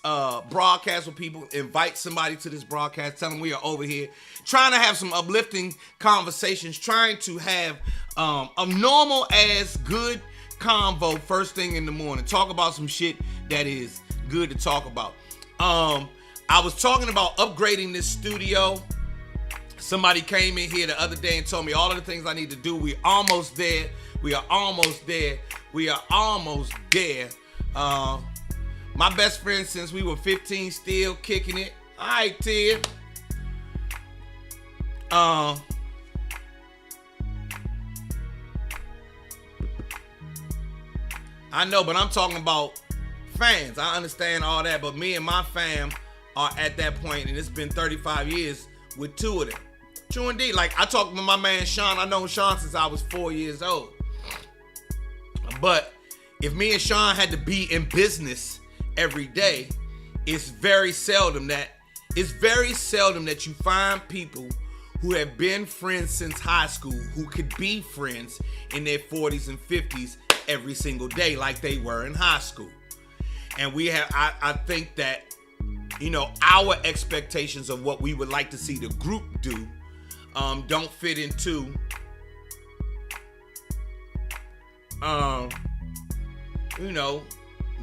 broadcast with people. Invite somebody to this broadcast. Tell them we are over here trying to have some uplifting conversations, trying to have a normal as good convo first thing in the morning. Talk about some shit that is good to talk about. I was talking about upgrading this studio. Somebody came in here the other day and told me all of the things I need to do. We're almost there. We are almost there. We are almost there. My best friend since we were 15, still kicking it. All right, Ted. I know, but I'm talking about fans. I understand all that, but me and my fam are at that point, and it's been 35 years with two of them. True indeed. Like, I talked with my man Sean. I know Sean since I was 4 years old. But if me and Sean had to be in business every day, it's very seldom that you find people who have been friends since high school who could be friends in their 40s and 50s every single day like they were in high school. And I think that, our expectations of what we would like to see the group do don't fit into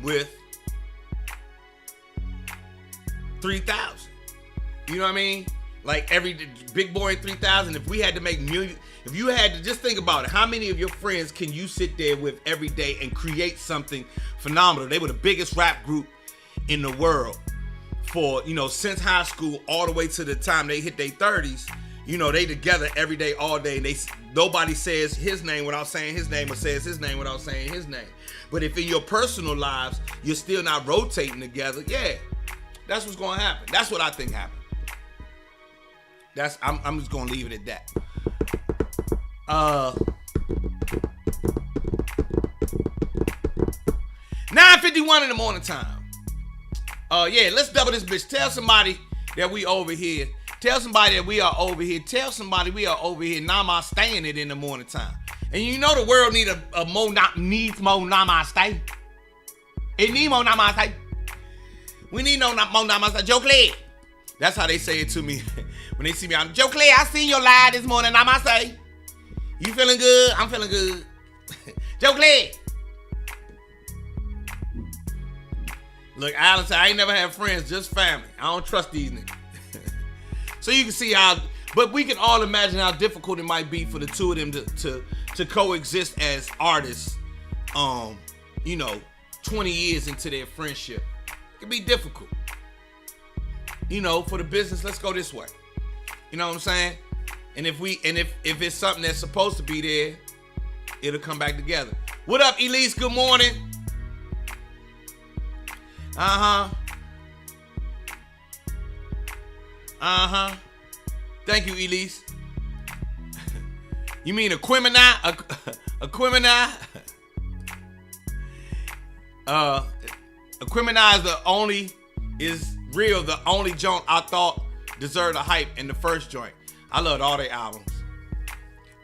with 3,000. You know what I mean? Like every Big Boy 3,000, if we had to make music, if you had to just think about it, how many of your friends can you sit there with every day and create something phenomenal? They were the biggest rap group in the world for, since high school all the way to the time they hit their 30s. They together every day, all day. Nobody says his name without saying his name or says his name without saying his name. But if in your personal lives, you're still not rotating together, yeah, that's what's going to happen. That's what I think happened. I'm just going to leave it at that. $9:51 in the morning time. Yeah, let's double this bitch. Tell somebody that we over here. Tell somebody that we are over here. Tell somebody we are over here. Namaste it in the morning time. And you know the world needs more namaste. It need more namaste. We need no more namaste. Joe Clair. That's how they say it to me when they see me. I'm Joe Clair. I seen your live this morning. Namaste. You feeling good? I'm feeling good. Joe Clair. Look, Alice, I ain't never had friends, just family. I don't trust these niggas. So you can see how, but we can all imagine how difficult it might be for the two of them to coexist as artists. 20 years into their friendship, it can be difficult. For the business, let's go this way. You know what I'm saying? And if it's something that's supposed to be there, it'll come back together. What up, Elise? Good morning. Thank you, Elise. You mean Aquemini? Aquemini? Aquemini is real, the only joint I thought deserved a hype in the first joint. I loved all their albums.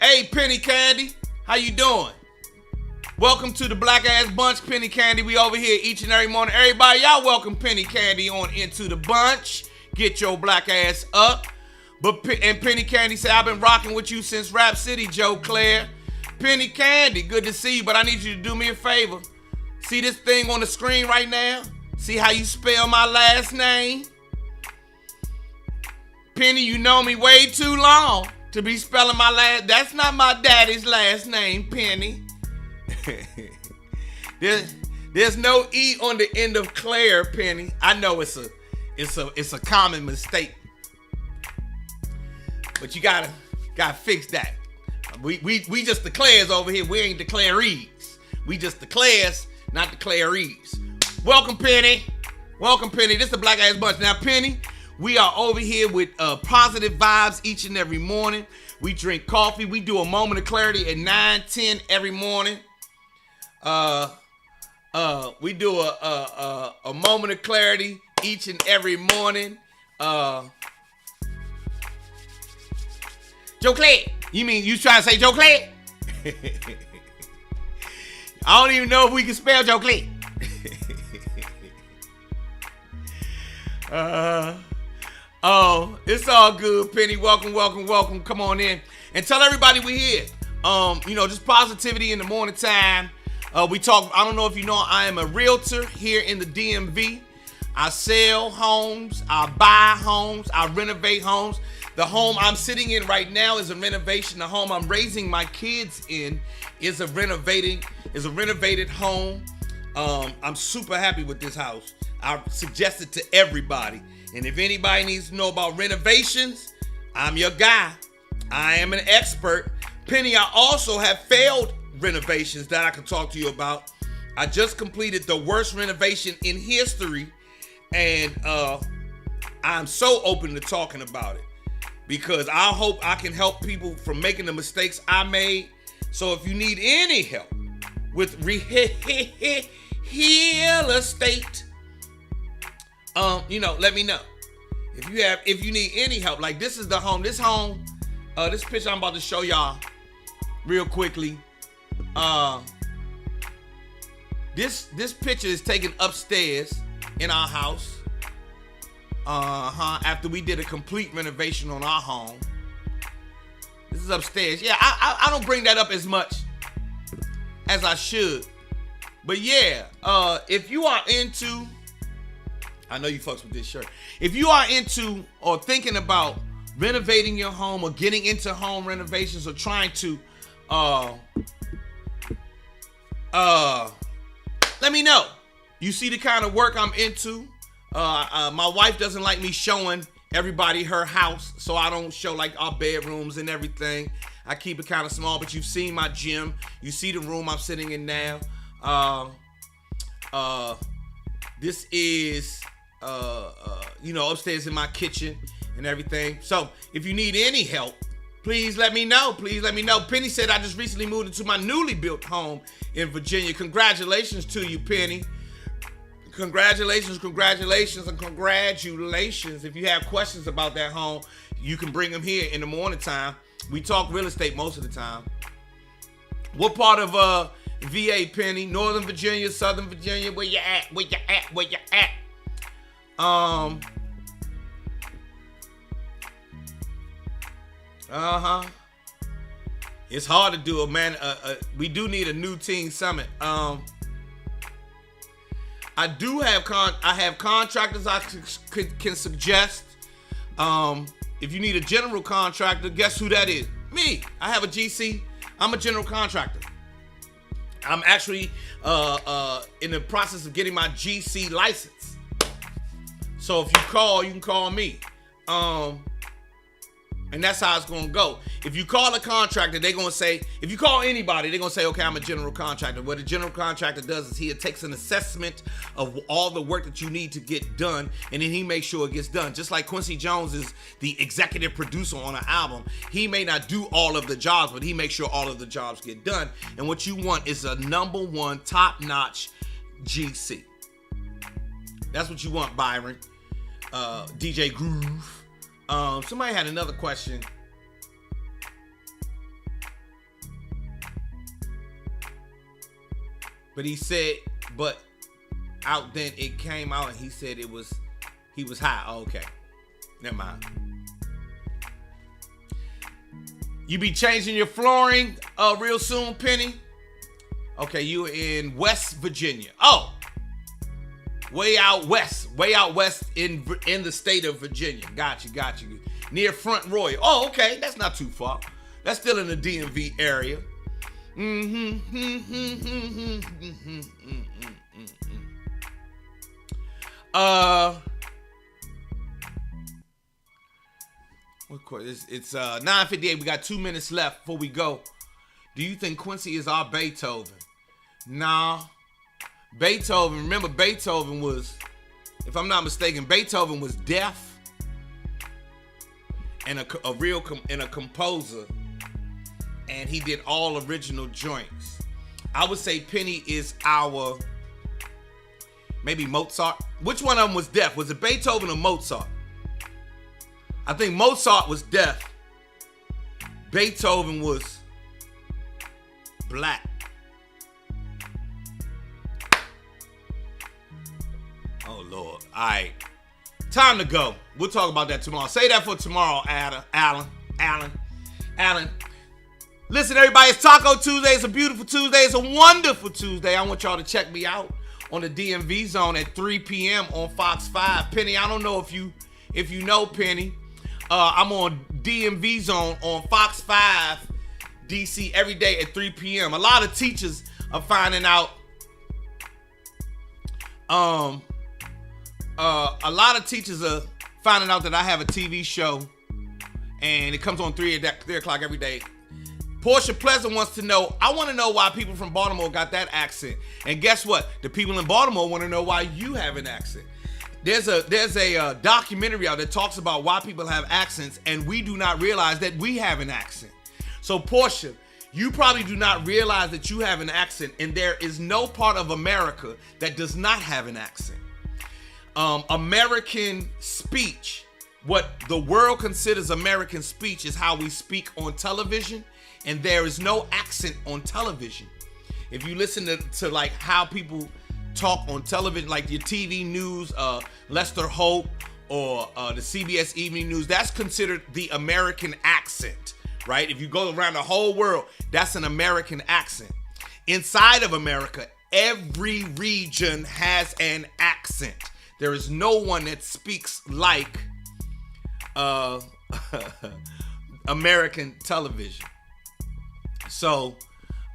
Hey, Penny Candy, how you doing? Welcome to the Black Ass Bunch, Penny Candy. We over here each and every morning. Everybody, y'all welcome Penny Candy on into the bunch. Get your black ass up. And Penny Candy said, I've been rocking with you since Rap City, Joe Clair. Penny Candy, good to see you, but I need you to do me a favor. See this thing on the screen right now? See how you spell my last name? Penny, you know me way too long to be spelling my last. That's not my daddy's last name, Penny. There's no E on the end of Clair, Penny. I know it's a common mistake, but you gotta fix that. We just the Clairs over here. We ain't the Clairees. We just the Clairs, not the Clairees. Welcome, Penny. Welcome, Penny. This is the Black Ass Bunch. Now, Penny, we are over here with positive vibes each and every morning. We drink coffee. We do a moment of clarity at 9:10 every morning. We do a moment of clarity each and every morning. Joe Clair. You mean you trying to say Joe Clair? I don't even know if we can spell Joe Clair. It's all good, Penny. Welcome. Come on in and tell everybody we here. Just positivity in the morning time. We talk. I don't know if you know, I am a realtor here in the DMV. I sell homes, I buy homes, I renovate homes. The home I'm sitting in right now is a renovation. The home I'm raising my kids in is a renovated home. I'm super happy with this house. I suggest it to everybody. And if anybody needs to know about renovations, I'm your guy. I am an expert. Penny, I also have failed renovations that I can talk to you about. I just completed the worst renovation in history, and I'm so open to talking about it because I hope I can help people from making the mistakes I made. So if you need any help with real estate, let me know. If you need any help, like this is the home. This picture I'm about to show y'all real quickly. This picture is taken upstairs in our house. After we did a complete renovation on our home. This is upstairs. Yeah, I don't bring that up as much as I should. But yeah, if you are into, I know you fucks with this shirt. If you are into or thinking about renovating your home or getting into home renovations or trying to, let me know. You see the kind of work I'm into. My wife doesn't like me showing everybody her house, so I don't show like our bedrooms and everything. I keep it kind of small, but you've seen my gym. You see the room I'm sitting in now. This is, upstairs in my kitchen and everything. So if you need any help Please let me know. Please let me know. Penny said, I just recently moved into my newly built home in Virginia. Congratulations to you, Penny. Congratulations. If you have questions about that home, you can bring them here in the morning time. We talk real estate most of the time. What part of VA, Penny? Northern Virginia, Southern Virginia? Where you at? It's hard to do, man. We do need a new team summit. I have contractors I can suggest. If you need a general contractor, guess who that is? Me. I have a GC. I'm a general contractor. I'm actually in the process of getting my GC license. So if you call, you can call me. And that's how it's going to go. If you call a contractor, they're going to say, if you call anybody, they're going to say, okay, I'm a general contractor. What a general contractor does is he takes an assessment of all the work that you need to get done, and then he makes sure it gets done. Just like Quincy Jones is the executive producer on an album. He may not do all of the jobs, but he makes sure all of the jobs get done. And what you want is a number one, top-notch GC. That's what you want, Byron. DJ Groove. Somebody had another question. But he said, but out then it came out and he said he was high. Oh, okay. Never mind. You be changing your flooring real soon, Penny? Okay, you in West Virginia. Oh. Way out west in the state of Virginia. Got you. Near Front Royal. Oh, okay, that's not too far. That's still in the DMV area. It's 9:58. We got 2 minutes left before we go. Do you think Quincy is our Beethoven? Nah. Beethoven, remember Beethoven was, if I'm not mistaken, Beethoven was deaf and a composer, and he did all original joints. I would say Penny is our, maybe Mozart. Which one of them was deaf? Was it Beethoven or Mozart? I think Mozart was deaf. Beethoven was black. Oh, Lord. All right. Time to go. We'll talk about that tomorrow. Say that for tomorrow, Alan. Listen, everybody, it's Taco Tuesday. It's a beautiful Tuesday. It's a wonderful Tuesday. I want y'all to check me out on the DMV Zone at 3 p.m. on Fox 5. Penny, I don't know if you know, Penny. I'm on DMV Zone on Fox 5 DC every day at 3 p.m. A lot of teachers are finding out that I have a TV show, and it comes on 3 o'clock every day. Portia Pleasant wants to know, I want to know why people from Baltimore got that accent. And guess what? The people in Baltimore want to know why you have an accent. There's a documentary out that talks about why people have accents, and we do not realize that we have an accent. So Portia, you probably do not realize that you have an accent, and there is no part of America that does not have an accent. American speech, what the world considers American speech, is how we speak on television, and there is no accent on television. If you listen to like how people talk on television, like your TV news, Lester Holt or the CBS Evening News, that's considered the American accent, right? If you go around the whole world, that's an American accent. Inside of America, every region has an accent. There is no one that speaks like American television. So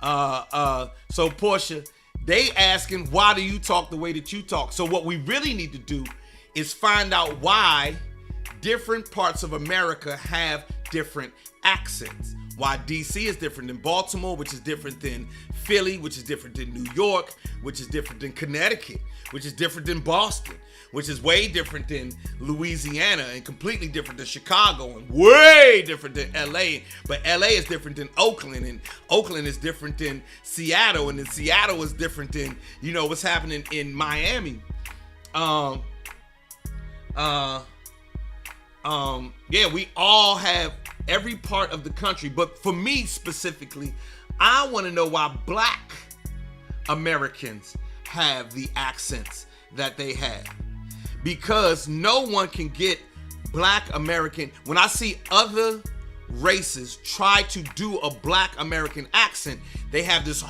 Portia, they asking, why do you talk the way that you talk? So what we really need to do is find out why different parts of America have different accents. why DC is different than Baltimore, which is different than Philly, which is different than New York, which is different than Connecticut, which is different than Boston, which is way different than Louisiana and completely different than Chicago and way different than LA. But LA is different than Oakland, and Oakland is different than Seattle, and then Seattle is different than, what's happening in Miami. Yeah, we all have every part of the country, but for me specifically, I want to know why Black Americans have the accents that they have. Because no one can get Black American. When I see other races try to do a Black American accent, they have there's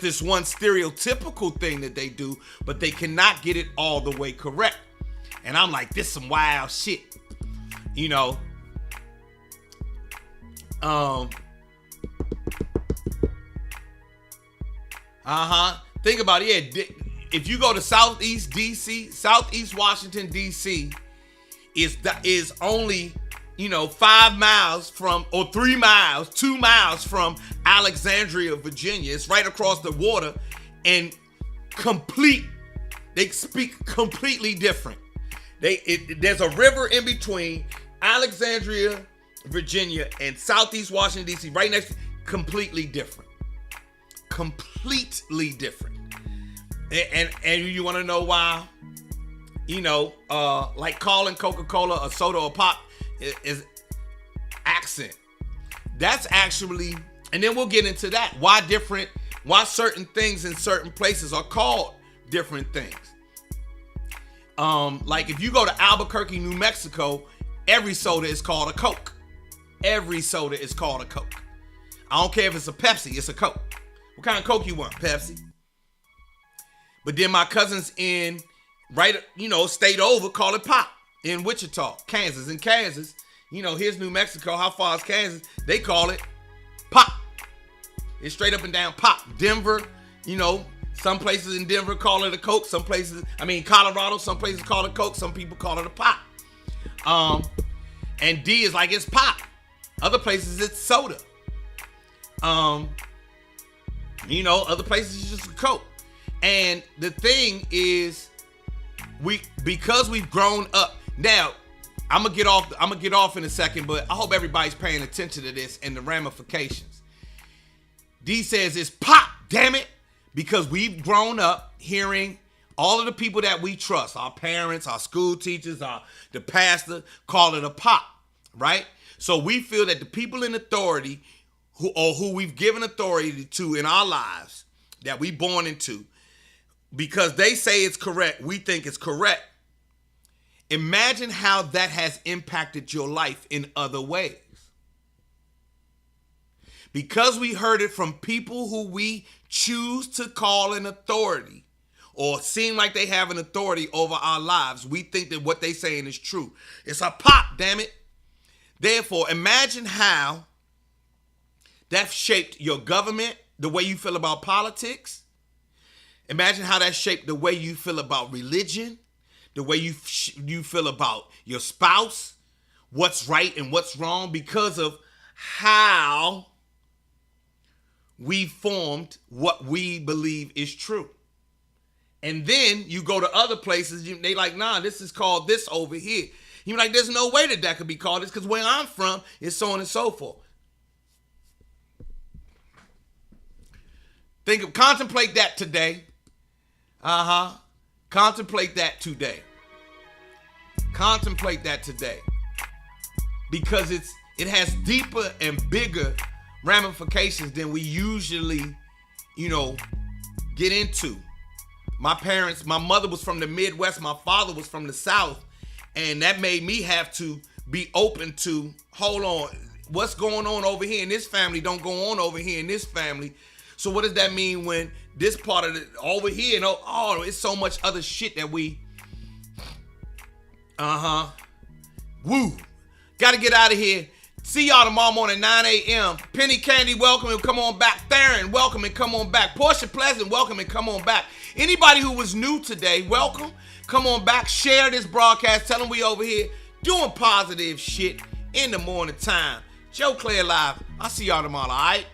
this one stereotypical thing that they do, but they cannot get it all the way correct. And I'm like, this some wild shit. Think about it. Yeah, if you go to Southeast Washington, D.C. is only, 5 miles from, or 3 miles, 2 miles from Alexandria, Virginia. It's right across the water, and they speak completely different. There's a river in between Alexandria, Virginia, and Southeast Washington, D.C. right next, completely different. Completely different. And you want to know why? Like calling Coca-Cola a soda or pop is accent. That's actually, and then we'll get into that. Why certain things in certain places are called different things. Like if you go to Albuquerque, New Mexico, every soda is called a Coke. Every soda is called a Coke. I don't care if it's a Pepsi, it's a Coke. What kind of Coke you want? Pepsi. But then my cousins in, state over, call it pop. In Wichita, Kansas. In Kansas, here's New Mexico. How far is Kansas? They call it pop. It's straight up and down pop. Denver, some places in Denver call it a Coke. Colorado, some places call it Coke. Some people call it a pop. And D is like it's pop. Other places it's soda. Other places it's just a Coke. And the thing is, because we've grown up. Now, I'm gonna get off in a second, but I hope everybody's paying attention to this and the ramifications. D says it's pop, damn it, because we've grown up hearing all of the people that we trust, our parents, our school teachers, the pastor, call it a pop, right? So we feel that the people in authority who we've given authority to in our lives that we born into, because they say it's correct, we think it's correct. Imagine how that has impacted your life in other ways. Because we heard it from people who we choose to call an authority or seem like they have an authority over our lives, we think that what they're saying is true. It's a pop, damn it. Therefore, imagine how that shaped your government, the way you feel about politics. Imagine how that shaped the way you feel about religion, the way you feel about your spouse, what's right and what's wrong, because of how we formed what we believe is true. And then you go to other places, they like, nah, this is called this over here. You're like, there's no way that could be called this, because where I'm from is so on and so forth. Contemplate that today. Contemplate that today. Contemplate that today. Because it has deeper and bigger ramifications than we usually, get into. My mother was from the Midwest, my father was from the South, and that made me have to be open to, hold on, what's going on over here in this family don't go on over here in this family. So what does that mean when this part of it over here, it's so much other shit that we, woo. Gotta get out of here. See y'all tomorrow morning, 9 a.m. Penny Candy, welcome and come on back. Theron, welcome and come on back. Portia Pleasant, welcome and come on back. Anybody who was new today, welcome. Come on back. Share this broadcast. Tell them we over here doing positive shit in the morning time. Show Clair live. I'll see y'all tomorrow, all right?